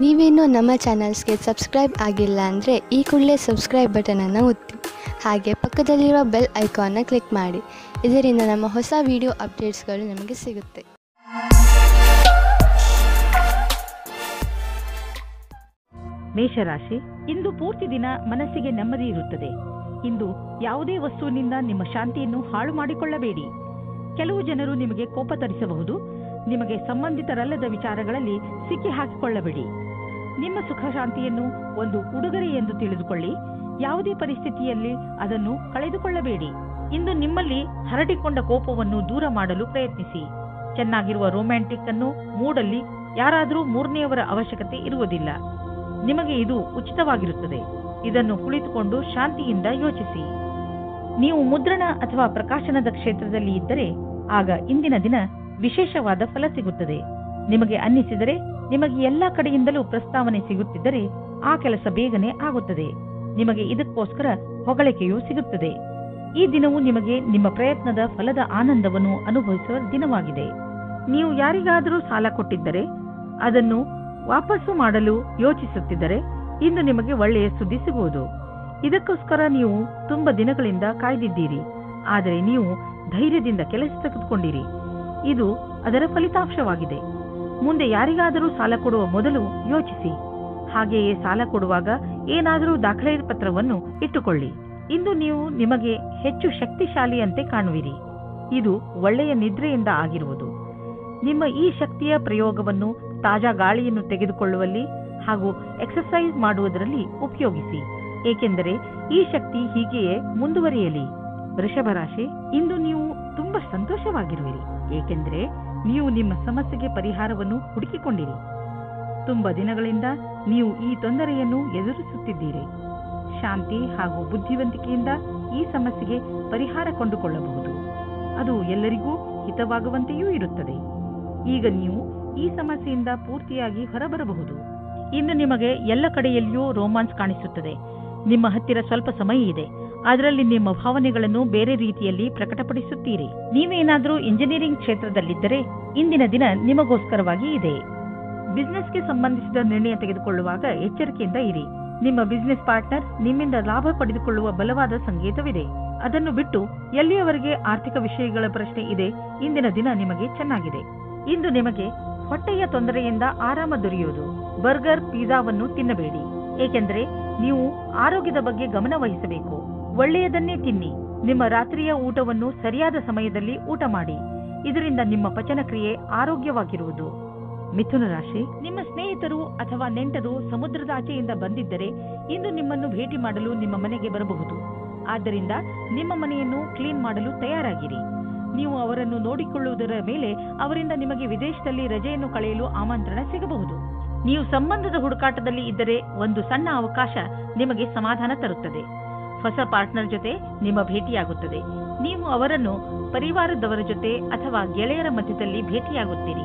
ನೀವೇನೂ ನಮ್ಮ ಚಾನಲ್ಸ್ಗೆ ಸಬ್ಸ್ಕ್ರೈಬ್ ಆಗಿಲ್ಲ ಅಂದರೆ ಈ ಕೂಡಲೇ ಸಬ್ಸ್ಕ್ರೈಬ್ ಬಟನನ್ನು ಒತ್ತಿ ಹಾಗೆ ಪಕ್ಕದಲ್ಲಿರುವ ಬೆಲ್ ಐಕಾನ್ನ ಕ್ಲಿಕ್ ಮಾಡಿ. ಇದರಿಂದ ನಮ್ಮ ಹೊಸ ವಿಡಿಯೋ ಅಪ್ಡೇಟ್ಸ್ಗಳು ನಿಮಗೆ ಸಿಗುತ್ತೆ. ಮೇಷರಾಶಿ, ಇಂದು ಪೂರ್ತಿ ದಿನ ಮನಸ್ಸಿಗೆ ನೆಮ್ಮದಿ ಇರುತ್ತದೆ. ಇಂದು ಯಾವುದೇ ವಸ್ತುವಿನಿಂದ ನಿಮ್ಮ ಶಾಂತಿಯನ್ನು ಹಾಳು ಮಾಡಿಕೊಳ್ಳಬೇಡಿ. ಕೆಲವು ಜನರು ನಿಮಗೆ ಕೋಪ ತರಿಸಬಹುದು. ನಿಮಗೆ ಸಂಬಂಧಿತರಲ್ಲದ ವಿಚಾರಗಳಲ್ಲಿ ಸಿಕ್ಕಿ ಹಾಕಿಕೊಳ್ಳಬೇಡಿ. ನಿಮ್ಮ ಸುಖ ಶಾಂತಿಯನ್ನು ಒಂದು ಉಡುಗೊರೆ ಎಂದು ತಿಳಿದುಕೊಳ್ಳಿ. ಯಾವುದೇ ಪರಿಸ್ಥಿತಿಯಲ್ಲಿ ಅದನ್ನು ಕಳೆದುಕೊಳ್ಳಬೇಡಿ. ಇಂದು ನಿಮ್ಮಲ್ಲಿ ಹರಡಿಕೊಂಡ ಕೋಪವನ್ನು ದೂರ ಮಾಡಲು ಪ್ರಯತ್ನಿಸಿ. ಚೆನ್ನಾಗಿರುವ ರೊಮ್ಯಾಂಟಿಕ್ ಅನ್ನು ಮೂಡಲ್ಲಿ ಯಾರಾದರೂ ಮೂರನೆಯವರ ಅವಶ್ಯಕತೆ ಇರುವುದಿಲ್ಲ. ನಿಮಗೆ ಇದು ಉಚಿತವಾಗಿರುತ್ತದೆ. ಇದನ್ನು ಕುಳಿತುಕೊಂಡು ಶಾಂತಿಯಿಂದ ಯೋಚಿಸಿ. ನೀವು ಮುದ್ರಣ ಅಥವಾ ಪ್ರಕಾಶನದ ಕ್ಷೇತ್ರದಲ್ಲಿ ಇದ್ದರೆ ಆಗ ಇಂದಿನ ದಿನ ವಿಶೇಷವಾದ ಫಲ ಸಿಗುತ್ತದೆ. ನಿಮಗೆ ಅನ್ನಿಸಿದರೆ, ನಿಮಗೆ ಎಲ್ಲಾ ಕಡೆಯಿಂದಲೂ ಪ್ರಸ್ತಾವನೆ ಸಿಗುತ್ತಿದ್ದರೆ ಆ ಕೆಲಸ ಬೇಗನೆ ಆಗುತ್ತದೆ. ನಿಮಗೆ ಇದಕ್ಕೋಸ್ಕರ ಹೊಗಳಿಕೆಯೂ ಸಿಗುತ್ತದೆ. ಈ ದಿನವು ನಿಮಗೆ ನಿಮ್ಮ ಪ್ರಯತ್ನದ ಫಲದ ಆನಂದವನ್ನು ಅನುಭವಿಸುವ ದಿನವಾಗಿದೆ. ನೀವು ಯಾರಿಗಾದರೂ ಸಾಲ ಕೊಟ್ಟಿದ್ದರೆ ಅದನ್ನು ವಾಪಸ್ಸು ಮಾಡಲು ಯೋಚಿಸುತ್ತಿದ್ದರೆ ಇಂದು ನಿಮಗೆ ಒಳ್ಳೆಯ ಸುದ್ದಿ ಸಿಗುವುದು. ಇದಕ್ಕೋಸ್ಕರ ನೀವು ತುಂಬಾ ದಿನಗಳಿಂದ ಕಾಯ್ದಿದ್ದೀರಿ. ಆದರೆ ನೀವು ಧೈರ್ಯದಿಂದ ಕೆಲಸ ತೆಗೆದುಕೊಂಡಿರಿ. ಇದು ಅದರ ಫಲಿತಾಂಶವಾಗಿದೆ. ಮುಂದೆ ಯಾರಿಗಾದರೂ ಸಾಲ ಕೊಡುವ ಮೊದಲು ಯೋಚಿಸಿ. ಹಾಗೆಯೇ ಸಾಲ ಕೊಡುವಾಗ ಏನಾದರೂ ದಾಖಲೆ ಪತ್ರವನ್ನು ಇಟ್ಟುಕೊಳ್ಳಿ. ಇಂದು ನೀವು ನಿಮಗೆ ಹೆಚ್ಚು ಶಕ್ತಿಶಾಲಿಯಂತೆ ಕಾಣುವಿರಿ. ಇದು ಒಳ್ಳೆಯ ನಿದ್ರೆಯಿಂದ ಆಗಿರುವುದು. ನಿಮ್ಮ ಈ ಶಕ್ತಿಯ ಪ್ರಯೋಗವನ್ನು ತಾಜಾ ಗಾಳಿಯನ್ನು ತೆಗೆದುಕೊಳ್ಳುವಲ್ಲಿ ಹಾಗೂ ಎಕ್ಸರ್ಸೈಸ್ ಮಾಡುವುದರಲ್ಲಿ ಉಪಯೋಗಿಸಿ. ಏಕೆಂದರೆ ಈ ಶಕ್ತಿ ಹೀಗೆಯೇ ಮುಂದುವರಿಯಲಿ. ವೃಷಭ ರಾಶಿ, ಇಂದು ನೀವು ತುಂಬಾ ಸಂತೋಷವಾಗಿರುವಿರಿ. ಏಕೆಂದರೆ ನೀವು ನಿಮ್ಮ ಸಮಸ್ಯೆಗೆ ಪರಿಹಾರವನ್ನು ಹುಡುಕಿಕೊಂಡಿರಿ. ತುಂಬಾ ದಿನಗಳಿಂದ ನೀವು ಈ ತೊಂದರೆಯನ್ನು ಎದುರಿಸುತ್ತಿದ್ದೀರಿ. ಶಾಂತಿ ಹಾಗೂ ಬುದ್ಧಿವಂತಿಕೆಯಿಂದ ಈ ಸಮಸ್ಯೆಗೆ ಪರಿಹಾರ ಕೊಂಡುಕೊಳ್ಳಬಹುದು. ಅದು ಎಲ್ಲರಿಗೂ ಹಿತವಾಗುವಂತೆಯೂ ಇರುತ್ತದೆ. ಈಗ ನೀವು ಈ ಸಮಸ್ಯೆಯಿಂದ ಪೂರ್ತಿಯಾಗಿ ಹೊರಬರಬಹುದು. ಇಂದು ನಿಮಗೆ ಎಲ್ಲ ಕಡೆಯಲ್ಲಿಯೂ ರೋಮಾನ್ಸ್ ಕಾಣಿಸುತ್ತದೆ. ನಿಮ್ಮ ಹತ್ತಿರ ಸ್ವಲ್ಪ ಸಮಯ ಇದೆ. ಅದರಲ್ಲಿ ನಿಮ್ಮ ಭಾವನೆಗಳನ್ನು ಬೇರೆ ರೀತಿಯಲ್ಲಿ ಪ್ರಕಟಪಡಿಸುತ್ತೀರಿ. ನೀವೇನಾದರೂ ಇಂಜಿನಿಯರಿಂಗ್ ಕ್ಷೇತ್ರದಲ್ಲಿದ್ದರೆ ಇಂದಿನ ದಿನ ನಿಮಗೋಸ್ಕರವಾಗಿ ಇದೆ. ಬಿಸ್ನೆಸ್ಗೆ ಸಂಬಂಧಿಸಿದ ನಿರ್ಣಯ ತೆಗೆದುಕೊಳ್ಳುವಾಗ ಎಚ್ಚರಿಕೆಯಿಂದ ಇರಿ. ನಿಮ್ಮ ಬಿಸ್ನೆಸ್ ಪಾರ್ಟ್ನರ್ ನಿಮ್ಮಿಂದ ಲಾಭ ಪಡೆದುಕೊಳ್ಳುವ ಬಲವಾದ ಸಂಕೇತವಿದೆ. ಅದನ್ನು ಬಿಟ್ಟು ಎಲ್ಲಿಯವರೆಗೆ ಆರ್ಥಿಕ ವಿಷಯಗಳ ಪ್ರಶ್ನೆ ಇದೆ, ಇಂದಿನ ದಿನ ನಿಮಗೆ ಚೆನ್ನಾಗಿದೆ. ಇಂದು ನಿಮಗೆ ಹೊಟ್ಟೆಯ ತೊಂದರೆಯಿಂದ ಆರಾಮ ದೊರೆಯುವುದು. ಬರ್ಗರ್, ಪಿಜ್ಜಾವನ್ನು ತಿನ್ನಬೇಡಿ. ಏಕೆಂದರೆ ನೀವು ಆರೋಗ್ಯದ ಬಗ್ಗೆ ಗಮನ ವಹಿಸಬೇಕು. ಒಳ್ಳೆಯದನ್ನೇ ತಿನ್ನಿ. ನಿಮ್ಮ ರಾತ್ರಿಯ ಊಟವನ್ನು ಸರಿಯಾದ ಸಮಯದಲ್ಲಿ ಊಟ ಮಾಡಿ. ಇದರಿಂದ ನಿಮ್ಮ ಪಚನ ಕ್ರಿಯೆ ಆರೋಗ್ಯವಾಗಿರುವುದು. ಮಿಥುನ ರಾಶಿ, ನಿಮ್ಮ ಸ್ನೇಹಿತರು ಅಥವಾ ನೆಂಟರು ಸಮುದ್ರದಾಚೆಯಿಂದ ಬಂದಿದ್ದರೆ ಇಂದು ನಿಮ್ಮನ್ನು ಭೇಟಿ ಮಾಡಲು ನಿಮ್ಮ ಮನೆಗೆ ಬರಬಹುದು. ಆದ್ದರಿಂದ ನಿಮ್ಮ ಮನೆಯನ್ನು ಕ್ಲೀನ್ ಮಾಡಲು ತಯಾರಾಗಿರಿ. ನೀವು ಅವರನ್ನು ನೋಡಿಕೊಳ್ಳುವುದರ ಮೇಲೆ ಅವರಿಂದ ನಿಮಗೆ ವಿದೇಶದಲ್ಲಿ ರಜೆಯನ್ನು ಕಳೆಯಲು ಆಮಂತ್ರಣ ಸಿಗಬಹುದು. ನೀವು ಸಂಬಂಧದ ಹುಡುಕಾಟದಲ್ಲಿ ಇದ್ದರೆ ಒಂದು ಸಣ್ಣ ಅವಕಾಶ ನಿಮಗೆ ಸಮಾಧಾನ ತರುತ್ತದೆ. ಹೊಸ ಪಾರ್ಟ್ನರ್ ಜೊತೆ ನಿಮ್ಮ ಭೇಟಿಯಾಗುತ್ತದೆ. ನೀವು ಅವರನ್ನು ಪರಿವಾರದವರ ಜೊತೆ ಅಥವಾ ಗೆಳೆಯರ ಮಧ್ಯದಲ್ಲಿ ಭೇಟಿಯಾಗುತ್ತೀರಿ.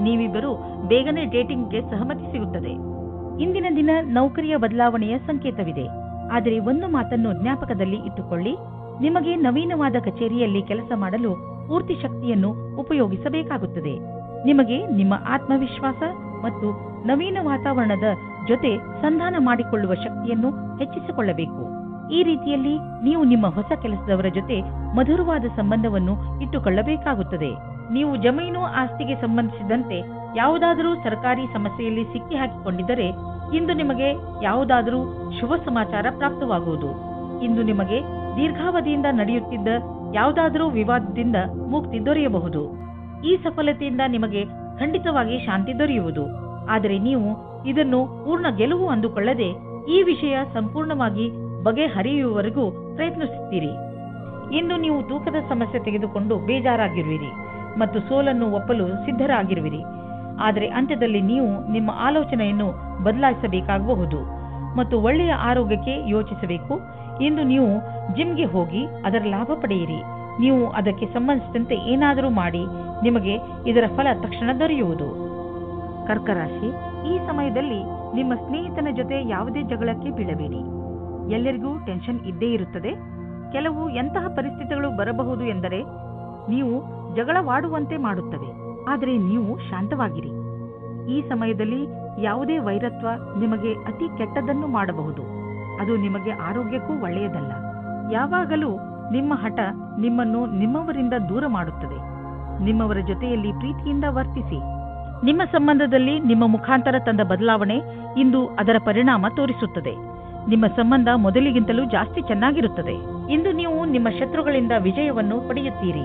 ನೀವಿಬ್ಬರು ಬೇಗನೆ ಡೇಟಿಂಗ್ಗೆ ಸಹಮತಿ ಸಿಗುತ್ತದೆ. ಇಂದಿನ ದಿನ ನೌಕರಿಯ ಬದಲಾವಣೆಯ ಸಂಕೇತವಿದೆ. ಆದರೆ ಒಂದು ಮಾತನ್ನು ಜ್ಞಾಪಕದಲ್ಲಿ ಇಟ್ಟುಕೊಳ್ಳಿ. ನಿಮಗೆ ನವೀನವಾದ ಕಚೇರಿಯಲ್ಲಿ ಕೆಲಸ ಮಾಡಲು ಪೂರ್ತಿ ಶಕ್ತಿಯನ್ನು ಉಪಯೋಗಿಸಬೇಕಾಗುತ್ತದೆ. ನಿಮಗೆ ನಿಮ್ಮ ಆತ್ಮವಿಶ್ವಾಸ ಮತ್ತು ನವೀನ ವಾತಾವರಣದ ಜೊತೆ ಸಂಧಾನ ಮಾಡಿಕೊಳ್ಳುವ ಶಕ್ತಿಯನ್ನು ಹೆಚ್ಚಿಸಿಕೊಳ್ಳಬೇಕು. ಈ ರೀತಿಯಲ್ಲಿ ನೀವು ನಿಮ್ಮ ಹೊಸ ಕೆಲಸದವರ ಜೊತೆ ಮಧುರವಾದ ಸಂಬಂಧವನ್ನು ಇಟ್ಟುಕೊಳ್ಳಬೇಕಾಗುತ್ತದೆ. ನೀವು ಜಮೀನು ಆಸ್ತಿಗೆ ಸಂಬಂಧಿಸಿದಂತೆ ಯಾವುದಾದರೂ ಸರ್ಕಾರಿ ಸಮಸ್ಯೆಯಲ್ಲಿ ಸಿಕ್ಕಿ ಹಾಕಿಕೊಂಡಿದ್ದರೆ ಇಂದು ನಿಮಗೆ ಯಾವುದಾದರೂ ಶುಭ ಸಮಾಚಾರ ಪ್ರಾಪ್ತವಾಗುವುದು. ಇಂದು ನಿಮಗೆ ದೀರ್ಘಾವಧಿಯಿಂದ ನಡೆಯುತ್ತಿದ್ದ ಯಾವುದಾದರೂ ವಿವಾದದಿಂದ ಮುಕ್ತಿ ದೊರೆಯಬಹುದು. ಈ ಸಫಲತೆಯಿಂದ ನಿಮಗೆ ಖಂಡಿತವಾಗಿ ಶಾಂತಿ ದೊರೆಯುವುದು. ಆದರೆ ನೀವು ಇದನ್ನು ಪೂರ್ಣ ಗೆಲುವು ಅಂದುಕೊಳ್ಳದೆ ಈ ವಿಷಯ ಸಂಪೂರ್ಣವಾಗಿ ಬಗೆಹರಿಯುವವರೆಗೂ ಪ್ರಯತ್ನಿಸುತ್ತೀರಿ. ಇಂದು ನೀವು ತೂಕದ ಸಮಸ್ಯೆ ತೆಗೆದುಕೊಂಡು ಬೇಜಾರಾಗಿರುವಿರಿ ಮತ್ತು ಸೋಲನ್ನು ಒಪ್ಪಲು ಸಿದ್ಧರಾಗಿರುವಿರಿ. ಆದರೆ ಅಂತ್ಯದಲ್ಲಿ ನೀವು ನಿಮ್ಮ ಆಲೋಚನೆಯನ್ನು ಬದಲಾಯಿಸಬೇಕಾಗಬಹುದು ಮತ್ತು ಒಳ್ಳೆಯ ಆರೋಗ್ಯಕ್ಕೆ ಯೋಚಿಸಬೇಕು. ಇಂದು ನೀವು ಜಿಮ್ಗೆ ಹೋಗಿ ಅದರ ಲಾಭ ಪಡೆಯಿರಿ. ನೀವು ಅದಕ್ಕೆ ಸಂಬಂಧಿಸಿದಂತೆ ಏನಾದರೂ ಮಾಡಿ. ನಿಮಗೆ ಇದರ ಫಲ ತಕ್ಷಣ ದೊರೆಯುವುದು. ಕರ್ಕ ರಾಶಿ, ಈ ಸಮಯದಲ್ಲಿ ನಿಮ್ಮ ಸ್ನೇಹಿತನ ಜೊತೆ ಯಾವುದೇ ಜಗಳಕ್ಕೆ ಬೀಳಬೇಡಿ. ಎಲ್ಲರಿಗೂ ಟೆನ್ಷನ್ ಇದ್ದೇ ಇರುತ್ತದೆ. ಕೆಲವು ಎಂತಹ ಪರಿಸ್ಥಿತಿಗಳು ಬರಬಹುದು ಎಂದರೆ ನೀವು ಜಗಳವಾಡುವಂತೆ ಮಾಡುತ್ತವೆ. ಆದರೆ ನೀವು ಶಾಂತವಾಗಿರಿ. ಈ ಸಮಯದಲ್ಲಿ ಯಾವುದೇ ವೈರತ್ವ ನಿಮಗೆ ಅತಿ ಕೆಟ್ಟದನ್ನು ಮಾಡಬಹುದು. ಅದು ನಿಮಗೆ ಆರೋಗ್ಯಕ್ಕೂ ಒಳ್ಳೆಯದಲ್ಲ. ಯಾವಾಗಲೂ ನಿಮ್ಮ ಹಠ ನಿಮ್ಮನ್ನು ನಿಮ್ಮವರಿಂದ ದೂರ ಮಾಡುತ್ತದೆ. ನಿಮ್ಮವರ ಜೊತೆಯಲ್ಲಿ ಪ್ರೀತಿಯಿಂದ ವರ್ತಿಸಿ. ನಿಮ್ಮ ಸಂಬಂಧದಲ್ಲಿ ನಿಮ್ಮ ಮುಖಾಂತರ ತಂದ ಬದಲಾವಣೆ ಇಂದು ಅದರ ಪರಿಣಾಮ ತೋರಿಸುತ್ತದೆ. ನಿಮ್ಮ ಸಂಬಂಧ ಮೊದಲಿಗಿಂತಲೂ ಜಾಸ್ತಿ ಚೆನ್ನಾಗಿರುತ್ತದೆ. ಇಂದು ನೀವು ನಿಮ್ಮ ಶತ್ರುಗಳಿಂದ ವಿಜಯವನ್ನು ಪಡೆಯುತ್ತೀರಿ.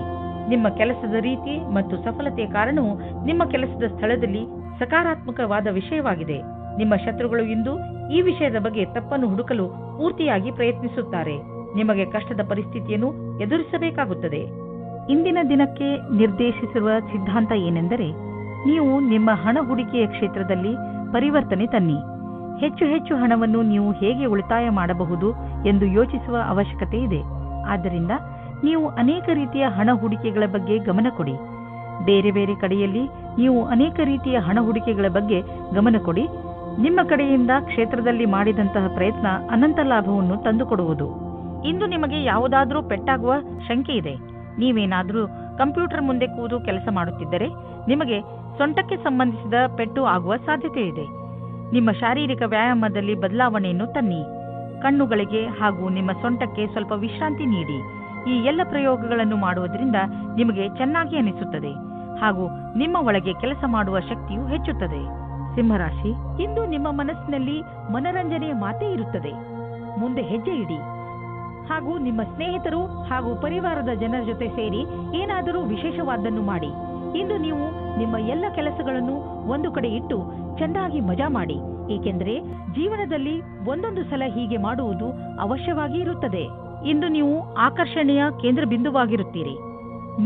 ನಿಮ್ಮ ಕೆಲಸದ ರೀತಿ ಮತ್ತು ಸಫಲತೆಯ ಕಾರಣವು ನಿಮ್ಮ ಕೆಲಸದ ಸ್ಥಳದಲ್ಲಿ ಸಕಾರಾತ್ಮಕವಾದ ವಿಷಯವಾಗಿದೆ. ನಿಮ್ಮ ಶತ್ರುಗಳು ಇಂದು ಈ ವಿಷಯದ ಬಗ್ಗೆ ತಪ್ಪನ್ನು ಹುಡುಕಲು ಪೂರ್ತಿಯಾಗಿ ಪ್ರಯತ್ನಿಸುತ್ತಾರೆ. ನಿಮಗೆ ಕಷ್ಟದ ಪರಿಸ್ಥಿತಿಯನ್ನು ಎದುರಿಸಬೇಕಾಗುತ್ತದೆ. ಇಂದಿನ ದಿನಕ್ಕೆ ನಿರ್ದೇಶಿಸಿರುವ ಸಿದ್ಧಾಂತ ಏನೆಂದರೆ, ನೀವು ನಿಮ್ಮ ಹಣ ಹೂಡಿಕೆಯ ಕ್ಷೇತ್ರದಲ್ಲಿ ಪರಿವರ್ತನೆ ತನ್ನಿ. ಹೆಚ್ಚು ಹೆಚ್ಚು ಹಣವನ್ನು ನೀವು ಹೇಗೆ ಉಳಿತಾಯ ಮಾಡಬಹುದು ಎಂದು ಯೋಚಿಸುವ ಅವಶ್ಯಕತೆ ಇದೆ. ಆದ್ದರಿಂದ ನೀವು ಅನೇಕ ರೀತಿಯ ಹಣ ಹೂಡಿಕೆಗಳ ಬಗ್ಗೆ ಗಮನ ಕೊಡಿ. ಬೇರೆ ಬೇರೆ ಕಡೆಯಲ್ಲಿ ನೀವು ಅನೇಕ ರೀತಿಯ ಹಣ ಹೂಡಿಕೆಗಳ ಬಗ್ಗೆ ಗಮನ ಕೊಡಿ. ನಿಮ್ಮ ಕಡೆಯಿಂದ ಕ್ಷೇತ್ರದಲ್ಲಿ ಮಾಡಿದಂತಹ ಪ್ರಯತ್ನ ಅನಂತ ಲಾಭವನ್ನು ತಂದುಕೊಡುವುದು. ಇಂದು ನಿಮಗೆ ಯಾವುದಾದರೂ ಪೆಟ್ಟಾಗುವ ಶಂಕೆ ಇದೆ. ನೀವೇನಾದರೂ ಕಂಪ್ಯೂಟರ್ ಮುಂದೆ ಕೂತು ಕೆಲಸ ಮಾಡುತ್ತಿದ್ದರೆ ನಿಮಗೆ ಸೊಂಟಕ್ಕೆ ಸಂಬಂಧಿಸಿದ ಪೆಟ್ಟು ಆಗುವ ಸಾಧ್ಯತೆ ಇದೆ. ನಿಮ್ಮ ಶಾರೀರಿಕ ವ್ಯಾಯಾಮದಲ್ಲಿ ಬದಲಾವಣೆಯನ್ನು ತನ್ನಿ. ಕಣ್ಣುಗಳಿಗೆ ಹಾಗೂ ನಿಮ್ಮ ಸೊಂಟಕ್ಕೆ ಸ್ವಲ್ಪ ವಿಶ್ರಾಂತಿ ನೀಡಿ. ಈ ಎಲ್ಲ ಪ್ರಯೋಗಗಳನ್ನು ಮಾಡುವುದರಿಂದ ನಿಮಗೆ ಚೆನ್ನಾಗಿ ಅನಿಸುತ್ತದೆ ಹಾಗೂ ನಿಮ್ಮ ಒಳಗೆ ಕೆಲಸ ಮಾಡುವ ಶಕ್ತಿಯು ಹೆಚ್ಚುತ್ತದೆ. ಸಿಂಹರಾಶಿ, ಇಂದು ನಿಮ್ಮ ಮನಸ್ಸಿನಲ್ಲಿ ಮನರಂಜನೆಯ ಮಾತೇ ಇರುತ್ತದೆ. ಮುಂದೆ ಹೆಜ್ಜೆ ಇಡಿ ಹಾಗೂ ನಿಮ್ಮ ಸ್ನೇಹಿತರು ಹಾಗೂ ಪರಿವಾರದ ಜನರ ಜೊತೆ ಸೇರಿ ಏನಾದರೂ ವಿಶೇಷವಾದನ್ನು ಮಾಡಿ. ಇಂದು ನೀವು ನಿಮ್ಮ ಎಲ್ಲ ಕೆಲಸಗಳನ್ನು ಒಂದು ಕಡೆ ಇಟ್ಟು ಚೆನ್ನಾಗಿ ಮಜಾ ಮಾಡಿ. ಏಕೆಂದರೆ ಜೀವನದಲ್ಲಿ ಒಂದೊಂದು ಸಲ ಹೀಗೆ ಮಾಡುವುದು ಅವಶ್ಯವಾಗಿ ಇರುತ್ತದೆ. ಇಂದು ನೀವು ಆಕರ್ಷಣೆಯ ಕೇಂದ್ರ ಬಿಂದುವಾಗಿರುತ್ತೀರಿ.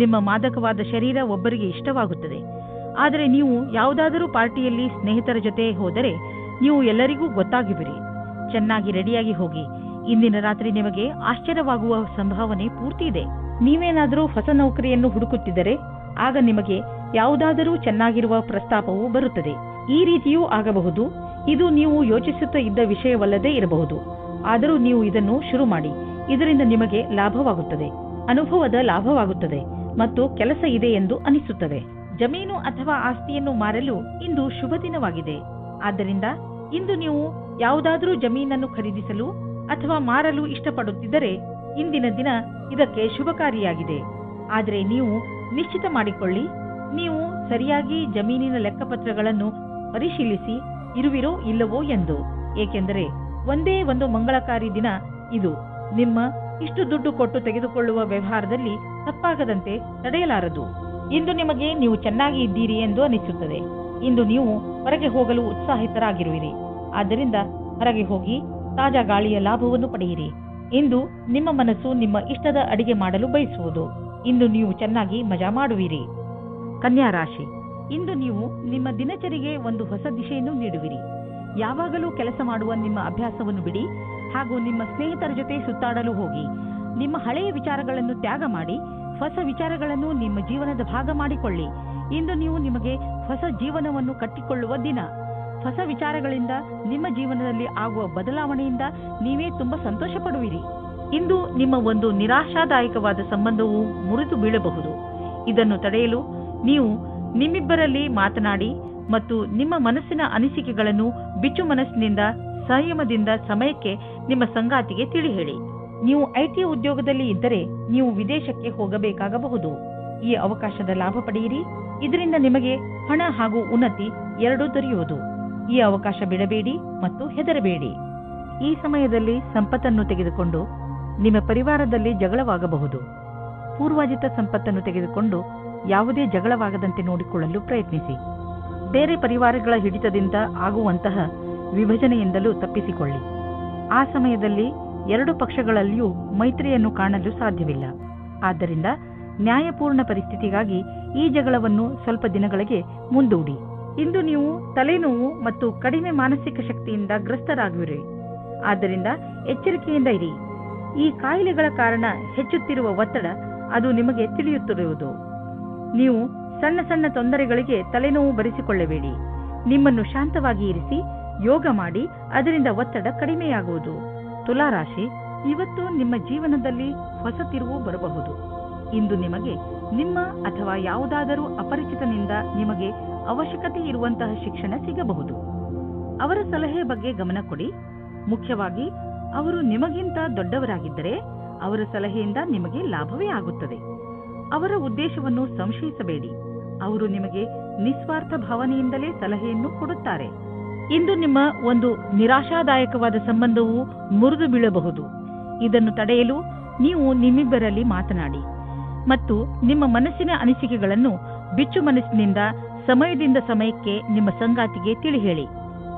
ನಿಮ್ಮ ಮಾದಕವಾದ ಶರೀರ ಒಬ್ಬರಿಗೆ ಇಷ್ಟವಾಗುತ್ತದೆ. ಆದರೆ ನೀವು ಯಾವುದಾದರೂ ಪಾರ್ಟಿಯಲ್ಲಿ ಸ್ನೇಹಿತರ ಜೊತೆ ಹೋದರೆ ನೀವು ಎಲ್ಲರಿಗೂ ಗೊತ್ತಾಗಿಬಿರಿ. ಚೆನ್ನಾಗಿ ರೆಡಿಯಾಗಿ ಹೋಗಿ. ಇಂದಿನ ರಾತ್ರಿ ನಿಮಗೆ ಆಶ್ಚರ್ಯವಾಗುವ ಸಂಭಾವನೆ ಪೂರ್ತಿ ಇದೆ. ನೀವೇನಾದರೂ ಹೊಸ ನೌಕರಿಯನ್ನು ಹುಡುಕುತ್ತಿದ್ದರೆ ಆಗ ನಿಮಗೆ ಯಾವುದಾದರೂ ಚೆನ್ನಾಗಿರುವ ಪ್ರಸ್ತಾಪವು ಬರುತ್ತದೆ. ಈ ರೀತಿಯೂ ಆಗಬಹುದು. ಇದು ನೀವು ಯೋಚಿಸುತ್ತಾ ಇದ್ದ ವಿಷಯವಲ್ಲದೇ ಇರಬಹುದು. ಆದರೂ ನೀವು ಇದನ್ನು ಶುರು ಮಾಡಿ. ಇದರಿಂದ ನಿಮಗೆ ಲಾಭವಾಗುತ್ತದೆ, ಅನುಭವದ ಲಾಭವಾಗುತ್ತದೆ ಮತ್ತು ಕೆಲಸ ಇದೆ ಎಂದು ಅನಿಸುತ್ತದೆ. ಜಮೀನು ಅಥವಾ ಆಸ್ತಿಯನ್ನು ಮಾರಲು ಇಂದು ಶುಭ ದಿನವಾಗಿದೆ. ಆದ್ದರಿಂದ ಇಂದು ನೀವು ಯಾವುದಾದರೂ ಜಮೀನನ್ನು ಖರೀದಿಸಲು ಅಥವಾ ಮಾರಲು ಇಷ್ಟಪಡುತ್ತಿದ್ದರೆ ಇಂದಿನ ದಿನ ಇದಕ್ಕೆ ಶುಭಕಾರಿಯಾಗಿದೆ. ಆದರೆ ನೀವು ನಿಶ್ಚಿತ ಮಾಡಿಕೊಳ್ಳಿ, ನೀವು ಸರಿಯಾಗಿ ಜಮೀನಿನ ಲೆಕ್ಕಪತ್ರಗಳನ್ನು ಪರಿಶೀಲಿಸಿ ಇರುವಿರೋ ಇಲ್ಲವೋ ಎಂದು. ಏಕೆಂದರೆ ಒಂದೇ ಒಂದು ಮಂಗಳಕಾರಿ ದಿನ ಇದು. ನಿಮ್ಮ ಇಷ್ಟು ದುಡ್ಡು ಕೊಟ್ಟು ತೆಗೆದುಕೊಳ್ಳುವ ವ್ಯವಹಾರದಲ್ಲಿ ತಪ್ಪಾಗದಂತೆ ತಡೆಯಲಾರದು. ಇಂದು ನಿಮಗೆ ನೀವು ಚೆನ್ನಾಗಿ ಇದ್ದೀರಿ ಎಂದು ಅನಿಸುತ್ತದೆ. ಇಂದು ನೀವು ಹೊರಗೆ ಹೋಗಲು ಉತ್ಸಾಹಿತರಾಗಿರುವಿರಿ. ಆದ್ದರಿಂದ ಹೊರಗೆ ಹೋಗಿ ತಾಜಾ ಗಾಳಿಯ ಲಾಭವನ್ನು ಪಡೆಯಿರಿ. ಇಂದು ನಿಮ್ಮ ಮನಸ್ಸು ನಿಮ್ಮ ಇಷ್ಟದ ಅಡಿಗೆ ಮಾಡಲು ಬಯಸುವುದು. ಇಂದು ನೀವು ಚೆನ್ನಾಗಿ ಮಜಾ ಮಾಡುವಿರಿ. ಕನ್ಯಾ ರಾಶಿ, ಇಂದು ನೀವು ನಿಮ್ಮ ದಿನಚರಿಗೆ ಒಂದು ಹೊಸ ದಿಶೆಯನ್ನು ನೀಡುವಿರಿ. ಯಾವಾಗಲೂ ಕೆಲಸ ಮಾಡುವ ನಿಮ್ಮ ಅಭ್ಯಾಸವನ್ನು ಬಿಡಿ ಹಾಗೂ ನಿಮ್ಮ ಸ್ನೇಹಿತರ ಜೊತೆ ಸುತ್ತಾಡಲು ಹೋಗಿ. ನಿಮ್ಮ ಹಳೆಯ ವಿಚಾರಗಳನ್ನು ತ್ಯಾಗ ಮಾಡಿ ಹೊಸ ವಿಚಾರಗಳನ್ನು ನಿಮ್ಮ ಜೀವನದ ಭಾಗ ಮಾಡಿಕೊಳ್ಳಿ. ಇಂದು ನೀವು ನಿಮಗೆ ಹೊಸ ಜೀವನವನ್ನು ಕಟ್ಟಿಕೊಳ್ಳುವ ದಿನ. ಹೊಸ ವಿಚಾರಗಳಿಂದ ನಿಮ್ಮ ಜೀವನದಲ್ಲಿ ಆಗುವ ಬದಲಾವಣೆಯಿಂದ ನೀವೇ ತುಂಬಾ ಸಂತೋಷ ಪಡುವಿರಿ. ಇಂದು ನಿಮ್ಮ ಒಂದು ನಿರಾಶಾದಾಯಕವಾದ ಸಂಬಂಧವು ಮುರಿದು ಬೀಳಬಹುದು. ಇದನ್ನು ತಡೆಯಲು ನೀವು ನಿಮ್ಮಿಬ್ಬರಲ್ಲಿ ಮಾತನಾಡಿ ಮತ್ತು ನಿಮ್ಮ ಮನಸ್ಸಿನ ಅನಿಸಿಕೆಗಳನ್ನು ಬಿಚ್ಚು ಮನಸ್ಸಿನಿಂದ ಸಂಯಮದಿಂದ ಸಮಯಕ್ಕೆ ನಿಮ್ಮ ಸಂಗಾತಿಗೆ ತಿಳಿ ಹೇಳಿ. ನೀವು ಐಟಿ ಉದ್ಯೋಗದಲ್ಲಿ ಇದ್ದರೆ ನೀವು ವಿದೇಶಕ್ಕೆ ಹೋಗಬೇಕಾಗಬಹುದು. ಈ ಅವಕಾಶದ ಲಾಭ ಪಡೆಯಿರಿ. ಇದರಿಂದ ನಿಮಗೆ ಹಣ ಹಾಗೂ ಉನ್ನತಿ ಎರಡೂ ದೊರೆಯುವುದು. ಈ ಅವಕಾಶ ಬಿಡಬೇಡಿ ಮತ್ತು ಹೆದರಬೇಡಿ. ಈ ಸಮಯದಲ್ಲಿ ಸಂಪತ್ತನ್ನು ತೆಗೆದುಕೊಂಡು ನಿಮ್ಮ ಪರಿವಾರದಲ್ಲಿ ಜಗಳವಾಗಬಹುದು. ಪೂರ್ವಾಜಿತ ಸಂಪತ್ತನ್ನು ತೆಗೆದುಕೊಂಡು ಯಾವುದೇ ಜಗಳವಾಗದಂತೆ ನೋಡಿಕೊಳ್ಳಲು ಪ್ರಯತ್ನಿಸಿ. ಬೇರೆ ಪರಿವಾರಗಳ ಹಿಡಿತದಿಂದ ಆಗುವಂತಹ ವಿಭಜನೆಯಿಂದಲೂ ತಪ್ಪಿಸಿಕೊಳ್ಳಿ. ಆ ಸಮಯದಲ್ಲಿ ಎರಡು ಪಕ್ಷಗಳಲ್ಲಿಯೂ ಮೈತ್ರಿಯನ್ನು ಕಾಣಲು ಸಾಧ್ಯವಿಲ್ಲ. ಆದ್ದರಿಂದ ನ್ಯಾಯಪೂರ್ಣ ಪರಿಸ್ಥಿತಿಗಾಗಿ ಈ ಜಗಳವನ್ನು ಸ್ವಲ್ಪ ದಿನಗಳಿಗೆ ಮುಂದೂಡಿ. ಇಂದು ನೀವು ತಲೆನೋವು ಮತ್ತು ಕಡಿಮೆ ಮಾನಸಿಕ ಶಕ್ತಿಯಿಂದ ಗ್ರಸ್ತರಾಗುವಿರಿ. ಆದ್ದರಿಂದ ಎಚ್ಚರಿಕೆಯಿಂದ ಇರಿ. ಈ ಕಾಯಿಲೆಗಳ ಕಾರಣ ಹೆಚ್ಚುತ್ತಿರುವ ಒತ್ತಡ ಅದು ನಿಮಗೆ ತಿಳಿಯುತ್ತಿರುವುದು. ನೀವು ಸಣ್ಣ ಸಣ್ಣ ತೊಂದರೆಗಳಿಗೆ ತಲೆನೋವು ಬರೆಸಿಕೊಳ್ಳಬೇಡಿ. ನಿಮ್ಮನ್ನು ಶಾಂತವಾಗಿ ಇರಿಸಿ ಯೋಗ ಮಾಡಿ. ಅದರಿಂದ ಒತ್ತಡ ಕಡಿಮೆಯಾಗುವುದು. ತುಲಾರಾಶಿ, ಇವತ್ತು ನಿಮ್ಮ ಜೀವನದಲ್ಲಿ ಹೊಸ ತಿರುವು ಬರಬಹುದು. ಇಂದು ನಿಮಗೆ ನಿಮ್ಮ ಅಥವಾ ಯಾವುದಾದರೂ ಅಪರಿಚಿತನಿಂದ ನಿಮಗೆ ಅವಶ್ಯಕತೆ ಇರುವಂತಹ ಶಿಕ್ಷಣ ಸಿಗಬಹುದು. ಅವರ ಸಲಹೆ ಬಗ್ಗೆ ಗಮನ ಕೊಡಿ. ಮುಖ್ಯವಾಗಿ ಅವರು ನಿಮಗಿಂತ ದೊಡ್ಡವರಾಗಿದ್ದರೆ ಅವರ ಸಲಹೆಯಿಂದ ನಿಮಗೆ ಲಾಭವೇ ಆಗುತ್ತದೆ. ಅವರ ಉದ್ದೇಶವನ್ನು ಸಂಶಯಿಸಬೇಡಿ. ಅವರು ನಿಮಗೆ ನಿಸ್ವಾರ್ಥ ಭಾವನೆಯಿಂದಲೇ ಸಲಹೆಯನ್ನು ಕೊಡುತ್ತಾರೆ. ಇಂದು ನಿಮ್ಮ ಒಂದು ನಿರಾಶಾದಾಯಕವಾದ ಸಂಬಂಧವು ಮುರಿದು ಬೀಳಬಹುದು. ಇದನ್ನು ತಡೆಯಲು ನೀವು ನಿಮ್ಮಿಬ್ಬರಲ್ಲಿ ಮಾತನಾಡಿ ಮತ್ತು ನಿಮ್ಮ ಮನಸ್ಸಿನ ಅನಿಸಿಕೆಗಳನ್ನು ಬಿಚ್ಚು ಮನಸ್ಸಿನಿಂದ ಸಮಯದಿಂದ ಸಮಯಕ್ಕೆ ನಿಮ್ಮ ಸಂಗಾತಿಗೆ ತಿಳಿ ಹೇಳಿ.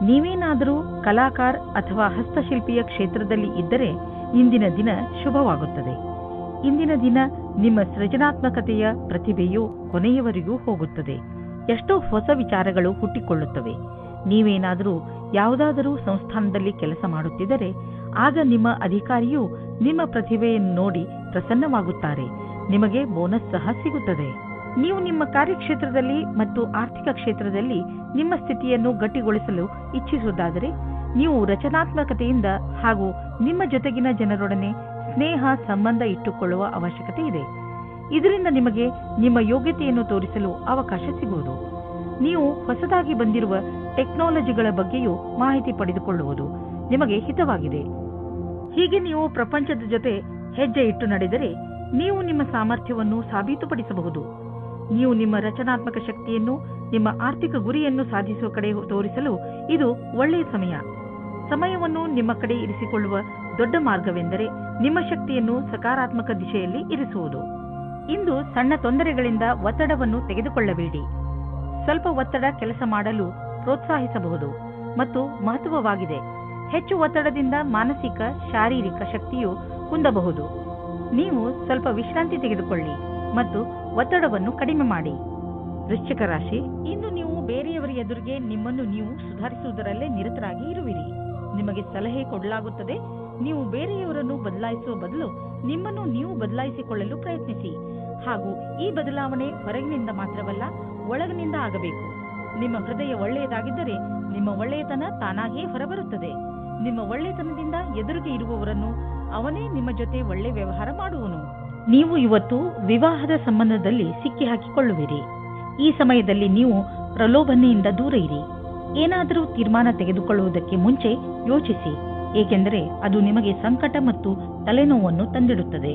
ನೀವೇನಾದರೂ ಕಲಾಕಾರ ಅಥವಾ ಹಸ್ತಶಿಲ್ಪಿಯ ಕ್ಷೇತ್ರದಲ್ಲಿ ಇದ್ದರೆ ಇಂದಿನ ದಿನ ಶುಭವಾಗುತ್ತದೆ. ಇಂದಿನ ದಿನ ನಿಮ್ಮ ಸೃಜನಾತ್ಮಕತೆಯ ಪ್ರತಿಭೆಯು ಕೊನೆಯವರೆಗೂ ಹೋಗುತ್ತದೆ. ಎಷ್ಟೋ ಹೊಸ ವಿಚಾರಗಳು ಹುಟ್ಟಿಕೊಳ್ಳುತ್ತವೆ. ನೀವೇನಾದರೂ ಯಾವುದಾದರೂ ಸಂಸ್ಥಾನದಲ್ಲಿ ಕೆಲಸ ಮಾಡುತ್ತಿದ್ದರೆ ಆಗ ನಿಮ್ಮ ಅಧಿಕಾರಿಯು ನಿಮ್ಮ ಪ್ರತಿಭೆಯನ್ನು ನೋಡಿ ಪ್ರಸನ್ನವಾಗುತ್ತಾರೆ. ನಿಮಗೆ ಬೋನಸ್ ಸಹ ಸಿಗುತ್ತದೆ. ನೀವು ನಿಮ್ಮ ಕಾರ್ಯಕ್ಷೇತ್ರದಲ್ಲಿ ಮತ್ತು ಆರ್ಥಿಕ ಕ್ಷೇತ್ರದಲ್ಲಿ ನಿಮ್ಮ ಸ್ಥಿತಿಯನ್ನು ಗಟ್ಟಿಗೊಳಿಸಲು ಇಚ್ಛಿಸುವುದಾದರೆ ನೀವು ರಚನಾತ್ಮಕತೆಯಿಂದ ಹಾಗೂ ನಿಮ್ಮ ಜೊತೆಗಿನ ಜನರೊಡನೆ ಸ್ನೇಹ ಸಂಬಂಧ ಇಟ್ಟುಕೊಳ್ಳುವ ಅವಶ್ಯಕತೆ ಇದೆ. ಇದರಿಂದ ನಿಮಗೆ ನಿಮ್ಮ ಯೋಗ್ಯತೆಯನ್ನು ತೋರಿಸಲು ಅವಕಾಶ ಸಿಗುವುದು. ನೀವು ಹೊಸದಾಗಿ ಬಂದಿರುವ ಟೆಕ್ನಾಲಜಿಗಳ ಬಗ್ಗೆಯೂ ಮಾಹಿತಿ ಪಡೆದುಕೊಳ್ಳುವುದು ನಿಮಗೆ ಹಿತವಾಗಿದೆ. ಹೀಗೆ ನೀವು ಪ್ರಪಂಚದ ಜೊತೆ ಹೆಜ್ಜೆ ಇಟ್ಟು ನಡೆದರೆ ನೀವು ನಿಮ್ಮ ಸಾಮರ್ಥ್ಯವನ್ನು ಸಾಬೀತುಪಡಿಸಬಹುದು. ನೀವು ನಿಮ್ಮ ರಚನಾತ್ಮಕ ಶಕ್ತಿಯನ್ನು ನಿಮ್ಮ ಆರ್ಥಿಕ ಗುರಿಯನ್ನು ಸಾಧಿಸುವ ಕಡೆ ತೋರಿಸಲು ಇದು ಒಳ್ಳೆಯ ಸಮಯ. ಸಮಯವನ್ನು ನಿಮ್ಮ ಕಡೆ ಇರಿಸಿಕೊಳ್ಳುವ ದೊಡ್ಡ ಮಾರ್ಗವೆಂದರೆ ನಿಮ್ಮ ಶಕ್ತಿಯನ್ನು ಸಕಾರಾತ್ಮಕ ದಿಶೆಯಲ್ಲಿ ಇರಿಸುವುದು. ಇಂದು ಸಣ್ಣ ತೊಂದರೆಗಳಿಂದ ಒತ್ತಡವನ್ನು ತೆಗೆದುಕೊಳ್ಳಬೇಡಿ. ಸ್ವಲ್ಪ ಒತ್ತಡ ಕೆಲಸ ಮಾಡಲು ಪ್ರೋತ್ಸಾಹಿಸಬಹುದು ಮತ್ತು ಮಹತ್ವವಾಗಿದೆ. ಹೆಚ್ಚು ಒತ್ತಡದಿಂದ ಮಾನಸಿಕ ಶಾರೀರಿಕ ಶಕ್ತಿಯು ಕುಂದಬಹುದು. ನೀವು ಸ್ವಲ್ಪ ವಿಶ್ರಾಂತಿ ತೆಗೆದುಕೊಳ್ಳಿ ಮತ್ತು ಒತ್ತಡವನ್ನು ಕಡಿಮೆ ಮಾಡಿ. ವೃಶ್ಚಿಕ ರಾಶಿ, ಇಂದು ನೀವು ಬೇರೆಯವರ ಎದುರಿಗೆ ನಿಮ್ಮನ್ನು ನೀವು ಸುಧಾರಿಸುವುದರಲ್ಲೇ ನಿರತರಾಗಿ ಇರುವಿರಿ. ನಿಮಗೆ ಸಲಹೆ ಕೊಡಲಾಗುತ್ತದೆ. ನೀವು ಬೇರೆಯವರನ್ನು ಬದಲಾಯಿಸುವ ಬದಲು ನಿಮ್ಮನ್ನು ನೀವು ಬದಲಾಯಿಸಿಕೊಳ್ಳಲು ಪ್ರಯತ್ನಿಸಿ. ಹಾಗೂ ಈ ಬದಲಾವಣೆ ಹೊರಗಿನಿಂದ ಮಾತ್ರವಲ್ಲ, ಒಳಗಿನಿಂದ ಆಗಬೇಕು. ನಿಮ್ಮ ಹೃದಯ ಒಳ್ಳೆಯದಾಗಿದ್ದರೆ ನಿಮ್ಮ ಒಳ್ಳೆಯತನ ತಾನಾಗಿಯೇ ಹೊರಬರುತ್ತದೆ. ನಿಮ್ಮ ಒಳ್ಳೆಯತನದಿಂದ ಎದುರಿಗೆ ಇರುವವರನ್ನು ಅವನೇ ನಿಮ್ಮ ಜೊತೆ ಒಳ್ಳೆ ವ್ಯವಹಾರ ಮಾಡುವನು. ನೀವು ಇವತ್ತು ವಿವಾಹದ ಸಂಬಂಧದಲ್ಲಿ ಸಿಕ್ಕಿ ಹಾಕಿಕೊಳ್ಳುವಿರಿ. ಈ ಸಮಯದಲ್ಲಿ ನೀವು ಪ್ರಲೋಭನೆಯಿಂದ ದೂರ ಇರಿ. ಏನಾದರೂ ತೀರ್ಮಾನ ತೆಗೆದುಕೊಳ್ಳುವುದಕ್ಕೆ ಮುಂಚೆ ಯೋಚಿಸಿ, ಏಕೆಂದರೆ ಅದು ನಿಮಗೆ ಸಂಕಟ ಮತ್ತು ತಲೆನೋವನ್ನು ತಂದಿಡುತ್ತದೆ.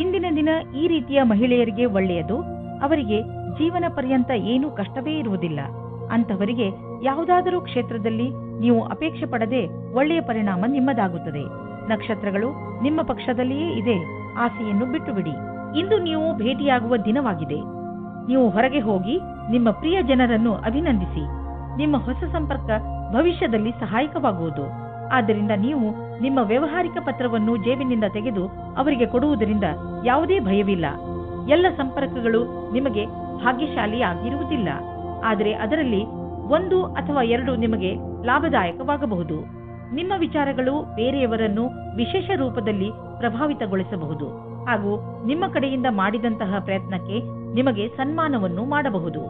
ಇಂದಿನ ದಿನ ಈ ರೀತಿಯ ಮಹಿಳೆಯರಿಗೆ ಒಳ್ಳೆಯದು. ಅವರಿಗೆ ಜೀವನ ಪರ್ಯಂತ ಏನೂ ಕಷ್ಟವೇ ಇರುವುದಿಲ್ಲ. ಅಂತವರಿಗೆ ಯಾವುದಾದರೂ ಕ್ಷೇತ್ರದಲ್ಲಿ ನೀವು ಅಪೇಕ್ಷೆ ಪಡದೆ ಒಳ್ಳೆಯ ಪರಿಣಾಮ ನಿಮ್ಮದಾಗುತ್ತದೆ. ನಕ್ಷತ್ರಗಳು ನಿಮ್ಮ ಪಕ್ಷದಲ್ಲಿಯೇ ಇದೆ. ಆಸೆಯನ್ನು ಬಿಟ್ಟು ಬಿಡಿ. ಇಂದು ನೀವು ಭೇಟಿಯಾಗುವ ದಿನವಾಗಿದೆ. ನೀವು ಹೊರಗೆ ಹೋಗಿ ನಿಮ್ಮ ಪ್ರಿಯ ಜನರನ್ನು ಅಭಿನಂದಿಸಿ. ನಿಮ್ಮ ಹೊಸ ಸಂಪರ್ಕ ಭವಿಷ್ಯದಲ್ಲಿ ಸಹಾಯಕವಾಗುವುದು. ಆದ್ದರಿಂದ ನೀವು ನಿಮ್ಮ ವ್ಯವಹಾರಿಕ ಪತ್ರವನ್ನು ಜೇಬಿನಿಂದ ತೆಗೆದು ಅವರಿಗೆ ಕೊಡುವುದರಿಂದ ಯಾವುದೇ ಭಯವಿಲ್ಲ. ಎಲ್ಲ ಸಂಪರ್ಕಗಳು ನಿಮಗೆ ಭಾಗ್ಯಶಾಲಿಯಾಗಿರುವುದಿಲ್ಲ, ಆದರೆ ಅದರಲ್ಲಿ 1 ಅಥವಾ 2 ನಿಮಗೆ ಲಾಭದಾಯಕವಾಗಬಹುದು. ನಿಮ್ಮ ವಿಚಾರಗಳು ಬೇರೆಯವರನ್ನು ವಿಶೇಷ ರೂಪದಲ್ಲಿ ಪ್ರಭಾವಿತಗೊಳಿಸಬಹುದು ಹಾಗೂ ನಿಮ್ಮ ಕಡೆಯಿಂದ ಮಾಡಿದಂತಹ ಪ್ರಯತ್ನಕ್ಕೆ ನಿಮಗೆ ಸನ್ಮಾನವನ್ನು ಮಾಡಬಹುದು.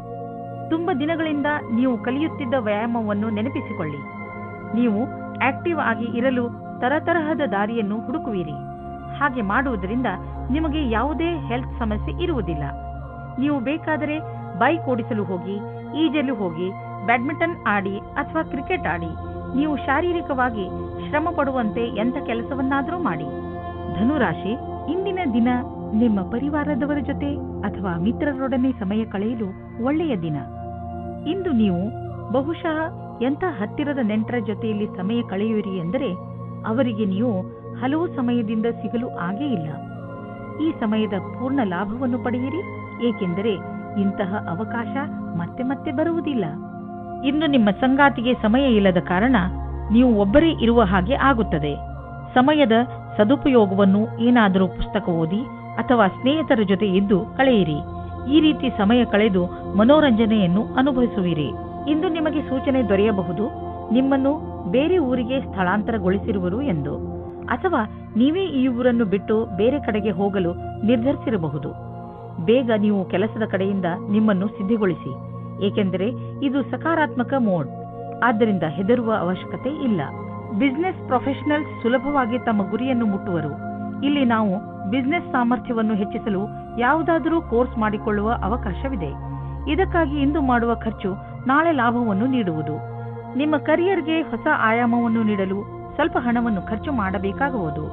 ತುಂಬ ದಿನಗಳಿಂದ ನೀವು ಕಲಿಯುತ್ತಿದ್ದ ವ್ಯಾಯಾಮವನ್ನು ನೆನಪಿಸಿಕೊಳ್ಳಿ. ನೀವು ಆಕ್ಟಿವ್ ಆಗಿ ಇರಲು ತರತರಹದ ದಾರಿಯನ್ನು ಹುಡುಕುವಿರಿ. ಹಾಗೆ ಮಾಡುವುದರಿಂದ ನಿಮಗೆ ಯಾವುದೇ ಹೆಲ್ತ್ ಸಮಸ್ಯೆ ಇರುವುದಿಲ್ಲ. ನೀವು ಬೇಕಾದರೆ ಬೈಕ್ ಓಡಿಸಲು ಹೋಗಿ, ಈಜಲು ಹೋಗಿ, ಬ್ಯಾಡ್ಮಿಂಟನ್ ಆಡಿ ಅಥವಾ ಕ್ರಿಕೆಟ್ ಆಡಿ. ನೀವು ಶಾರೀರಿಕವಾಗಿ ಶ್ರಮ ಪಡುವಂತೆ ಎಂಥ ಕೆಲಸವನ್ನಾದರೂ ಮಾಡಿ. ಧನುರಾಶಿ, ಇಂದಿನ ದಿನ ನಿಮ್ಮ ಪರಿವಾರದವರ ಜೊತೆ ಅಥವಾ ಮಿತ್ರರೊಡನೆ ಸಮಯ ಕಳೆಯಲು ಒಳ್ಳೆಯ ದಿನ. ಇಂದು ನೀವು ಬಹುಶಃ ಎಂಥ ಹತ್ತಿರದ ನೆಂಟರ ಜೊತೆಯಲ್ಲಿ ಸಮಯ ಕಳೆಯುವಿರಿ ಎಂದರೆ ಅವರಿಗೆ ನೀವು ಹಲವು ಸಮಯದಿಂದ ಸಿಗಲು ಆಗೇ ಇಲ್ಲ. ಈ ಸಮಯದ ಪೂರ್ಣ ಲಾಭವನ್ನು ಪಡೆಯಿರಿ, ಏಕೆಂದರೆ ಇಂತಹ ಅವಕಾಶ ಮತ್ತೆ ಮತ್ತೆ ಬರುವುದಿಲ್ಲ. ಇಂದು ನಿಮ್ಮ ಸಂಗಾತಿಗೆ ಸಮಯ ಇಲ್ಲದ ಕಾರಣ ನೀವು ಒಬ್ಬರೇ ಇರುವ ಹಾಗೆ ಆಗುತ್ತದೆ. ಸಮಯದ ಸದುಪಯೋಗವನ್ನು ಏನಾದರೂ ಪುಸ್ತಕ ಓದಿ ಅಥವಾ ಸ್ನೇಹಿತರ ಜೊತೆ ಇದ್ದು ಕಳೆಯಿರಿ. ಈ ರೀತಿ ಸಮಯ ಕಳೆದು ಮನೋರಂಜನೆಯನ್ನು ಅನುಭವಿಸುವಿರಿ. ಇಂದು ನಿಮಗೆ ಸೂಚನೆ ದೊರೆಯಬಹುದು, ನಿಮ್ಮನ್ನು ಬೇರೆ ಊರಿಗೆ ಸ್ಥಳಾಂತರಗೊಳಿಸಿರುವರು ಎಂದು, ಅಥವಾ ನೀವೇ ಈ ಊರನ್ನು ಬಿಟ್ಟು ಬೇರೆ ಕಡೆಗೆ ಹೋಗಲು ನಿರ್ಧರಿಸಿರಬಹುದು. ಬೇಗ ನೀವು ಕೆಲಸದ ಕಡೆಯಿಂದ ನಿಮ್ಮನ್ನು ಸಿದ್ಧಗೊಳಿಸಿ, ಏಕೆಂದರೆ ಇದು ಸಕಾರಾತ್ಮಕ ಮೋಡ್. ಆದ್ದರಿಂದ ಹೆದರುವ ಅವಶ್ಯಕತೆ ಇಲ್ಲ. ಬಿಸಿನೆಸ್ ಪ್ರೊಫೆಷನಲ್ಸ್ ಸುಲಭವಾಗಿ ತಮ್ಮ ಗುರಿಯನ್ನು ಮುಟ್ಟುವರು. ಇಲ್ಲಿ ನಾವು ಬಿಸಿನೆಸ್ ಸಾಮರ್ಥ್ಯವನ್ನು ಹೆಚ್ಚಿಸಲು ಯಾವುದಾದರೂ ಕೋರ್ಸ್ ಮಾಡಿಕೊಳ್ಳುವ ಅವಕಾಶವಿದೆ. ಇದಕ್ಕಾಗಿ ಇಂದು ಮಾಡುವ ಖರ್ಚು ನಾಳೆ ಲಾಭವನ್ನು ನೀಡುವುದು. ನಿಮ್ಮ ಕರಿಯರ್ಗೆ ಹೊಸ ಆಯಾಮವನ್ನು ನೀಡಲು ಸ್ವಲ್ಪ ಹಣವನ್ನು ಖರ್ಚು ಮಾಡಬೇಕಾಗುವುದು.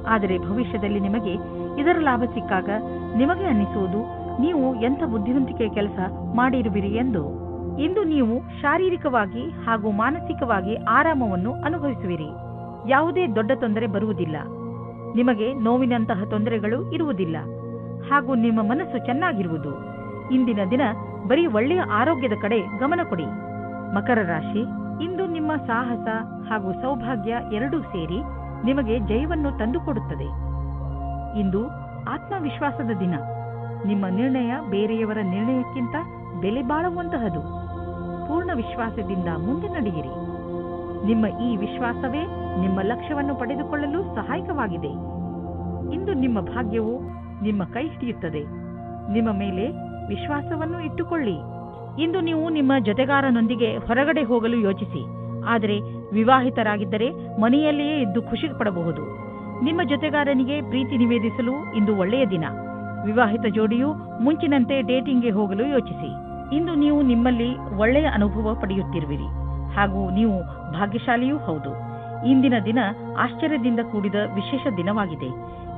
ಆದರೆ ಭವಿಷ್ಯದಲ್ಲಿ ನಿಮಗೆ ಇದರ ಲಾಭ ಸಿಕ್ಕಾಗ ನಿಮಗೆ ಅನ್ನಿಸುವುದು ನೀವು ಎಂಥ ಬುದ್ಧಿವಂತಿಕೆ ಕೆಲಸ ಮಾಡಿರುವಿರಿ ಎಂದು. ಇಂದು ನೀವು ಶಾರೀರಿಕವಾಗಿ ಹಾಗೂ ಮಾನಸಿಕವಾಗಿ ಆರಾಮವನ್ನು ಅನುಭವಿಸುವಿರಿ. ಯಾವುದೇ ದೊಡ್ಡ ತೊಂದರೆ ಬರುವುದಿಲ್ಲ. ನಿಮಗೆ ನೋವಿನಂತಹ ತೊಂದರೆಗಳು ಇರುವುದಿಲ್ಲ ಹಾಗೂ ನಿಮ್ಮ ಮನಸ್ಸು ಚೆನ್ನಾಗಿರುವುದು. ಇಂದಿನ ದಿನ ಬರೀ ಒಳ್ಳೆಯ ಆರೋಗ್ಯದ ಕಡೆ ಗಮನ ಕೊಡಿ. ಮಕರ ರಾಶಿ, ಇಂದು ನಿಮ್ಮ ಸಾಹಸ ಹಾಗೂ ಸೌಭಾಗ್ಯ ಎರಡೂ ಸೇರಿ ನಿಮಗೆ ಜಯವನ್ನು ತಂದುಕೊಡುತ್ತದೆ. ಇಂದು ಆತ್ಮವಿಶ್ವಾಸದ ದಿನ. ನಿಮ್ಮ ನಿರ್ಣಯ ಬೇರೆಯವರ ನಿರ್ಣಯಕ್ಕಿಂತ ಬೆಲೆ ಬಾಳುವಂತಹದು. ಪೂರ್ಣ ವಿಶ್ವಾಸದಿಂದ ಮುಂದೆ ನಡೆಯಿರಿ. ನಿಮ್ಮ ಈ ವಿಶ್ವಾಸವೇ ನಿಮ್ಮ ಲಕ್ಷ್ಯವನ್ನು ಪಡೆದುಕೊಳ್ಳಲು ಸಹಾಯಕವಾಗಿದೆ. ಇಂದು ನಿಮ್ಮ ಭಾಗ್ಯವು ನಿಮ್ಮ ಕೈ ಹಿಡಿಯುತ್ತದೆ. ನಿಮ್ಮ ಮೇಲೆ ವಿಶ್ವಾಸವನ್ನು ಇಟ್ಟುಕೊಳ್ಳಿ. ಇಂದು ನೀವು ನಿಮ್ಮ ಜೊತೆಗಾರನೊಂದಿಗೆ ಹೊರಗಡೆ ಹೋಗಲು ಯೋಚಿಸಿ. ಆದರೆ ವಿವಾಹಿತರಾಗಿದ್ದರೆ ಮನೆಯಲ್ಲಿಯೇ ಇದ್ದು ಖುಷಿ ಪಡಬಹುದು. ನಿಮ್ಮ ಜೊತೆಗಾರನಿಗೆ ಪ್ರೀತಿ ನಿವೇದಿಸಲು ಇಂದು ಒಳ್ಳೆಯ ದಿನ. ವಿವಾಹಿತ ಜೋಡಿಯು ಮುಂಚಿನಂತೆ ಡೇಟಿಂಗ್ಗೆ ಹೋಗಲು ಯೋಚಿಸಿ. ಇಂದು ನೀವು ನಿಮ್ಮಲ್ಲಿ ಒಳ್ಳೆಯ ಅನುಭವ ಪಡೆಯುತ್ತಿರುವಿರಿ ಹಾಗೂ ನೀವು ಭಾಗ್ಯಶಾಲಿಯೂ ಹೌದು. ಇಂದಿನ ದಿನ ಆಶ್ಚರ್ಯದಿಂದ ಕೂಡಿದ ವಿಶೇಷ ದಿನವಾಗಿದೆ.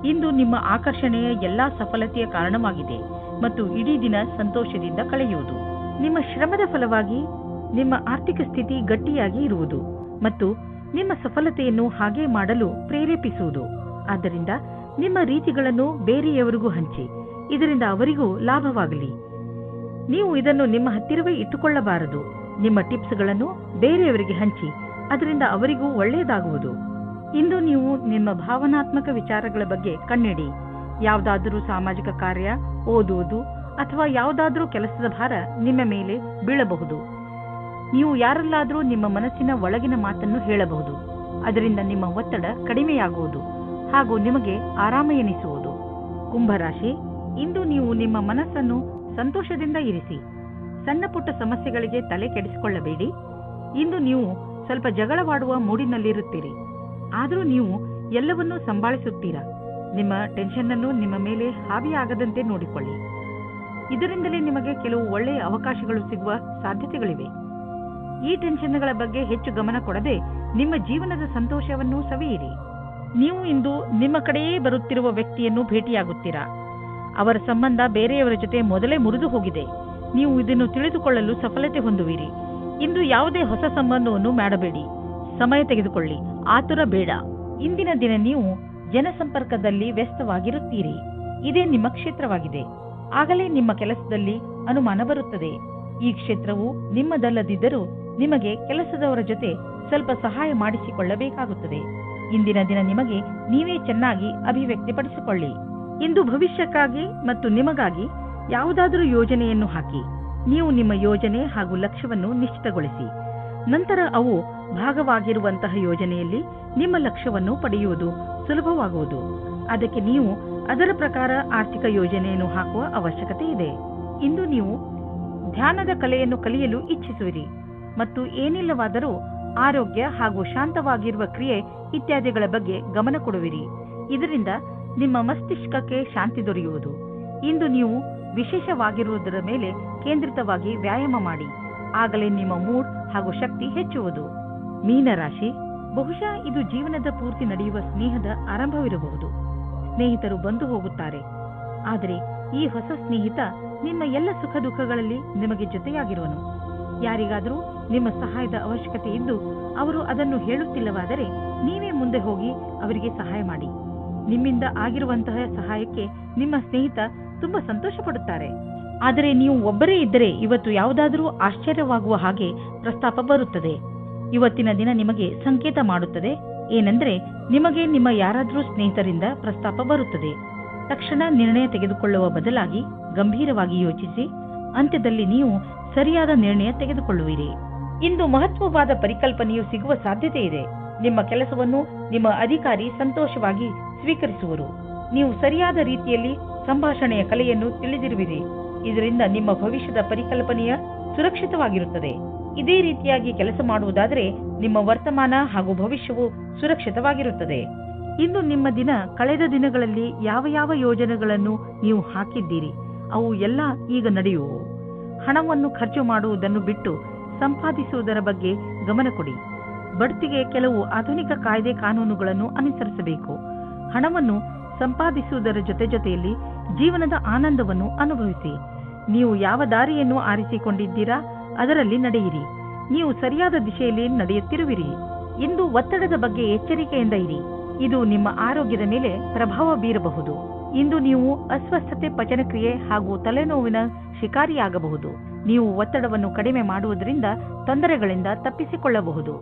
ಇಂದು ನಿಮ್ಮ ಆಕರ್ಷಣೆಯ ಎಲ್ಲಾ ಸಫಲತೆಯ ಕಾರಣವಾಗಿದೆ ಮತ್ತು ಇಡೀ ದಿನ ಸಂತೋಷದಿಂದ ಕಳೆಯುವುದು. ನಿಮ್ಮ ಶ್ರಮದ ಫಲವಾಗಿ ನಿಮ್ಮ ಆರ್ಥಿಕ ಸ್ಥಿತಿ ಗಟ್ಟಿಯಾಗಿ ಇರುವುದು ಮತ್ತು ನಿಮ್ಮ ಸಫಲತೆಯನ್ನು ಹಾಗೆ ಮಾಡಲು ಪ್ರೇರೇಪಿಸುವುದು. ಆದ್ದರಿಂದ ನಿಮ್ಮ ರೀತಿಗಳನ್ನು ಬೇರೆಯವರಿಗೂ ಹಂಚಿ, ಇದರಿಂದ ಅವರಿಗೂ ಲಾಭವಾಗಲಿ. ನೀವು ಇದನ್ನು ನಿಮ್ಮ ಹತ್ತಿರವೇ ಇಟ್ಟುಕೊಳ್ಳಬಾರದು. ನಿಮ್ಮ ಟಿಪ್ಸ್ಗಳನ್ನು ಬೇರೆಯವರಿಗೆ ಹಂಚಿ, ಅದರಿಂದ ಅವರಿಗೂ ಒಳ್ಳೆಯದಾಗುವುದು. ಇಂದು ನೀವು ನಿಮ್ಮ ಭಾವನಾತ್ಮಕ ವಿಚಾರಗಳ ಬಗ್ಗೆ ಕಣ್ಣಿಡಿ. ಯಾವುದಾದರೂ ಸಾಮಾಜಿಕ ಕಾರ್ಯ, ಓದುವುದು ಅಥವಾ ಯಾವುದಾದರೂ ಕೆಲಸದ ಭಾರ ನಿಮ್ಮ ಮೇಲೆ ಬೀಳಬಹುದು. ನೀವು ಯಾರಲ್ಲಾದರೂ ನಿಮ್ಮ ಮನಸ್ಸಿನ ಒಳಗಿನ ಮಾತನ್ನು ಹೇಳಬಹುದು. ಅದರಿಂದ ನಿಮ್ಮ ಒತ್ತಡ ಕಡಿಮೆಯಾಗುವುದು ಹಾಗೂ ನಿಮಗೆ ಆರಾಮ ಎನಿಸುವುದು. ಕುಂಭರಾಶಿ, ಇಂದು ನೀವು ನಿಮ್ಮ ಮನಸ್ಸನ್ನು ಸಂತೋಷದಿಂದ ಇರಿಸಿ. ಸಣ್ಣ ಪುಟ್ಟ ಸಮಸ್ಯೆಗಳಿಗೆ ತಲೆ ಕೆಡಿಸಿಕೊಳ್ಳಬೇಡಿ. ಇಂದು ನೀವು ಸ್ವಲ್ಪ ಜಗಳವಾಡುವ ಮೂಡಿನಲ್ಲಿರುತ್ತೀರಿ. ಆದರೂ ನೀವು ಎಲ್ಲವನ್ನೂ ಸಂಭಾಳಿಸುತ್ತೀರಾ. ನಿಮ್ಮ ಟೆನ್ಷನ್ ಅನ್ನು ನಿಮ್ಮ ಮೇಲೆ ಹಾವಿಯಾಗದಂತೆ ನೋಡಿಕೊಳ್ಳಿ. ಇದರಿಂದಲೇ ನಿಮಗೆ ಕೆಲವು ಒಳ್ಳೆಯ ಅವಕಾಶಗಳು ಸಿಗುವ ಸಾಧ್ಯತೆಗಳಿವೆ. ಈ ಟೆನ್ಷನ್ಗಳ ಬಗ್ಗೆ ಹೆಚ್ಚು ಗಮನ ಕೊಡದೆ ನಿಮ್ಮ ಜೀವನದ ಸಂತೋಷವನ್ನು ಸವಿಯಿರಿ. ನೀವು ಇಂದು ನಿಮ್ಮ ಕಡೆಯೇ ಬರುತ್ತಿರುವ ವ್ಯಕ್ತಿಯನ್ನು ಭೇಟಿಯಾಗುತ್ತೀರಾ. ಅವರ ಸಂಬಂಧ ಬೇರೆಯವರ ಜೊತೆ ಮೊದಲೇ ಮುರಿದು ಹೋಗಿದೆ. ನೀವು ಇದನ್ನು ತಿಳಿದುಕೊಳ್ಳಲು ಸಫಲತೆ ಹೊಂದುವಿರಿ. ಇಂದು ಯಾವುದೇ ಹೊಸ ಸಂಬಂಧವನ್ನು ಮಾಡಬೇಡಿ. ಸಮಯ ತೆಗೆದುಕೊಳ್ಳಿ, ಆತುರ ಬೇಡ. ಇಂದಿನ ದಿನ ನೀವು ಜನಸಂಪರ್ಕದಲ್ಲಿ ವ್ಯಸ್ತವಾಗಿರುತ್ತೀರಿ. ಇದೇ ನಿಮ್ಮ ಕ್ಷೇತ್ರವಾಗಿದೆ. ಆಗಲೇ ನಿಮ್ಮ ಕೆಲಸದಲ್ಲಿ ಅನುಮಾನ ಬರುತ್ತದೆ. ಈ ಕ್ಷೇತ್ರವು ನಿಮ್ಮದಲ್ಲದಿದ್ದರೂ ನಿಮಗೆ ಕೆಲಸದವರ ಜೊತೆ ಸ್ವಲ್ಪ ಸಹಾಯ ಮಾಡಿಸಿಕೊಳ್ಳಬೇಕಾಗುತ್ತದೆ. ಇಂದಿನ ದಿನ ನಿಮಗೆ ನೀವೇ ಚೆನ್ನಾಗಿ ಅಭಿವ್ಯಕ್ತಿಪಡಿಸಿಕೊಳ್ಳಿ. ಇಂದು ಭವಿಷ್ಯಕ್ಕಾಗಿ ಮತ್ತು ನಿಮಗಾಗಿ ಯಾವುದಾದರೂ ಯೋಜನೆಯನ್ನು ಹಾಕಿ. ನೀವು ನಿಮ್ಮ ಯೋಜನೆ ಹಾಗೂ ಲಕ್ಷ್ಯವನ್ನು ನಿಶ್ಚಿತಗೊಳಿಸಿ. ನಂತರ ಅವು ಭಾಗವಾಗಿರುವಂತಹ ಯೋಜನೆಯಲ್ಲಿ ನಿಮ್ಮ ಲಕ್ಷ್ಯವನ್ನು ಪಡೆಯುವುದು ಸುಲಭವಾಗುವುದು. ಅದಕ್ಕೆ ನೀವು ಅದರ ಪ್ರಕಾರ ಆರ್ಥಿಕ ಯೋಜನೆಯನ್ನು ಹಾಕುವ ಅವಶ್ಯಕತೆ ಇದೆ. ಇಂದು ನೀವು ಧ್ಯಾನದ ಕಲೆಯನ್ನು ಕಲಿಯಲು ಇಚ್ಛಿಸುವಿರಿ ಮತ್ತು ಏನಿಲ್ಲವಾದರೂ ಆರೋಗ್ಯ ಹಾಗೂ ಶಾಂತವಾಗಿರುವ ಕ್ರಿಯೆ ಇತ್ಯಾದಿಗಳ ಬಗ್ಗೆ ಗಮನ ಕೊಡುವಿರಿ. ಇದರಿಂದ ನಿಮ್ಮ ಮಸ್ತಿಷ್ಕಕ್ಕೆ ಶಾಂತಿ ದೊರೆಯುವುದು. ಇಂದು ನೀವು ವಿಶೇಷವಾಗಿರುವುದರ ಮೇಲೆ ಕೇಂದ್ರಿತವಾಗಿ ವ್ಯಾಯಾಮ ಮಾಡಿ. ಆಗಲೇ ನಿಮ್ಮ ಮೂಡ್ ಹಾಗೂ ಶಕ್ತಿ ಹೆಚ್ಚುವುದು. ಮೀನರಾಶಿ, ಬಹುಶಃ ಇದು ಜೀವನದ ಪೂರ್ತಿ ನಡೆಯುವ ಸ್ನೇಹದ ಆರಂಭವಿರಬಹುದು. ಸ್ನೇಹಿತರು ಬಂದು ಹೋಗುತ್ತಾರೆ. ಆದರೆ ಈ ಹೊಸ ಸ್ನೇಹಿತ ನಿಮ್ಮ ಎಲ್ಲ ಸುಖ ದುಃಖಗಳಲ್ಲಿ ನಿಮಗೆ ಜೊತೆಯಾಗಿರುವನು. ಯಾರಿಗಾದರೂ ನಿಮ್ಮ ಸಹಾಯದ ಅವಶ್ಯಕತೆ ಇದ್ದು ಅವರು ಅದನ್ನು ಹೇಳುತ್ತಿಲ್ಲವಾದರೆ ನೀವೇ ಮುಂದೆ ಹೋಗಿ ಅವರಿಗೆ ಸಹಾಯ ಮಾಡಿ. ನಿಮ್ಮಿಂದ ಆಗಿರುವಂತಹ ಸಹಾಯಕ್ಕೆ ನಿಮ್ಮ ಸ್ನೇಹಿತ ತುಂಬಾ ಸಂತೋಷ ಪಡುತ್ತಾರೆ. ಆದರೆ ನೀವು ಒಬ್ಬರೇ ಇದ್ದರೆ ಇವತ್ತು ಯಾವುದಾದರೂ ಆಶ್ಚರ್ಯವಾಗುವ ಹಾಗೆ ಪ್ರಸ್ತಾಪ ಬರುತ್ತದೆ. ಇವತ್ತಿನ ದಿನ ನಿಮಗೆ ಸಂಕೇತ ಮಾಡುತ್ತದೆ. ಏನೆಂದರೆ ನಿಮಗೆ ನಿಮ್ಮ ಯಾರಾದರೂ ಸ್ನೇಹಿತರಿಂದ ಪ್ರಸ್ತಾಪ ಬರುತ್ತದೆ. ತಕ್ಷಣ ನಿರ್ಣಯ ತೆಗೆದುಕೊಳ್ಳುವ ಬದಲಾಗಿ ಗಂಭೀರವಾಗಿ ಯೋಚಿಸಿ ಅಂತ್ಯದಲ್ಲಿ ನೀವು ಸರಿಯಾದ ನಿರ್ಣಯ ತೆಗೆದುಕೊಳ್ಳುವಿರಿ. ಇಂದು ಮಹತ್ವವಾದ ಪರಿಕಲ್ಪನೆಯು ಸಿಗುವ ಸಾಧ್ಯತೆ ಇದೆ. ನಿಮ್ಮ ಕೆಲಸವನ್ನು ನಿಮ್ಮ ಅಧಿಕಾರಿ ಸಂತೋಷವಾಗಿ ಸ್ವೀಕರಿಸುವರು. ನೀವು ಸರಿಯಾದ ರೀತಿಯಲ್ಲಿ ಸಂಭಾಷಣೆಯ ಕಲೆಯನ್ನು ತಿಳಿದಿರುವಿರಿ. ಇದರಿಂದ ನಿಮ್ಮ ಭವಿಷ್ಯದ ಪರಿಕಲ್ಪನೆಯ ಸುರಕ್ಷಿತವಾಗಿರುತ್ತದೆ. ಇದೇ ರೀತಿಯಾಗಿ ಕೆಲಸ ಮಾಡುವುದಾದರೆ ನಿಮ್ಮ ವರ್ತಮಾನ ಹಾಗೂ ಭವಿಷ್ಯವು ಸುರಕ್ಷಿತವಾಗಿರುತ್ತದೆ. ಇಂದು ನಿಮ್ಮ ದಿನ ಕಳೆದ ದಿನಗಳಲ್ಲಿ ಯಾವ ಯಾವ ಯೋಜನೆಗಳನ್ನು ನೀವು ಹಾಕಿದ್ದೀರಿ ಅವು ಎಲ್ಲ ಈಗ ನಡೆಯುವು. ಹಣವನ್ನು ಖರ್ಚು ಮಾಡುವುದನ್ನು ಬಿಟ್ಟು ಸಂಪಾದಿಸುವುದರ ಬಗ್ಗೆ ಗಮನ ಕೊಡಿ. ಬಡ್ತಿಗೆ ಕೆಲವು ಆಧುನಿಕ ಕಾಯ್ದೆ ಕಾನೂನುಗಳನ್ನು ಅನುಸರಿಸಬೇಕು. ಹಣವನ್ನು ಸಂಪಾದಿಸುವುದರ ಜೊತೆಯಲ್ಲಿ ಜೀವನದ ಆನಂದವನ್ನು ಅನುಭವಿಸಿ. ನೀವು ಯಾವ ದಾರಿಯನ್ನು ಆರಿಸಿಕೊಂಡಿದ್ದೀರಾ ಅದರಲ್ಲಿ ನಡೆಯಿರಿ. ನೀವು ಸರಿಯಾದ ದಿಶೆಯಲ್ಲಿ ನಡೆಯುತ್ತಿರುವಿರಿ. ಇಂದು ಒತ್ತಡದ ಬಗ್ಗೆ ಎಚ್ಚರಿಕೆಯಿಂದ ಇರಿ. ಇದು ನಿಮ್ಮ ಆರೋಗ್ಯದ ಮೇಲೆ ಪ್ರಭಾವ ಬೀರಬಹುದು. ಇಂದು ನೀವು ಅಸ್ವಸ್ಥತೆ, ಪಚನಕ್ರಿಯೆ ಹಾಗೂ ತಲೆನೋವಿನ ಶಿಕಾರಿಯಾಗಬಹುದು. ನೀವು ಒತ್ತಡವನ್ನು ಕಡಿಮೆ ಮಾಡುವುದರಿಂದ ತೊಂದರೆಗಳಿಂದ ತಪ್ಪಿಸಿಕೊಳ್ಳಬಹುದು.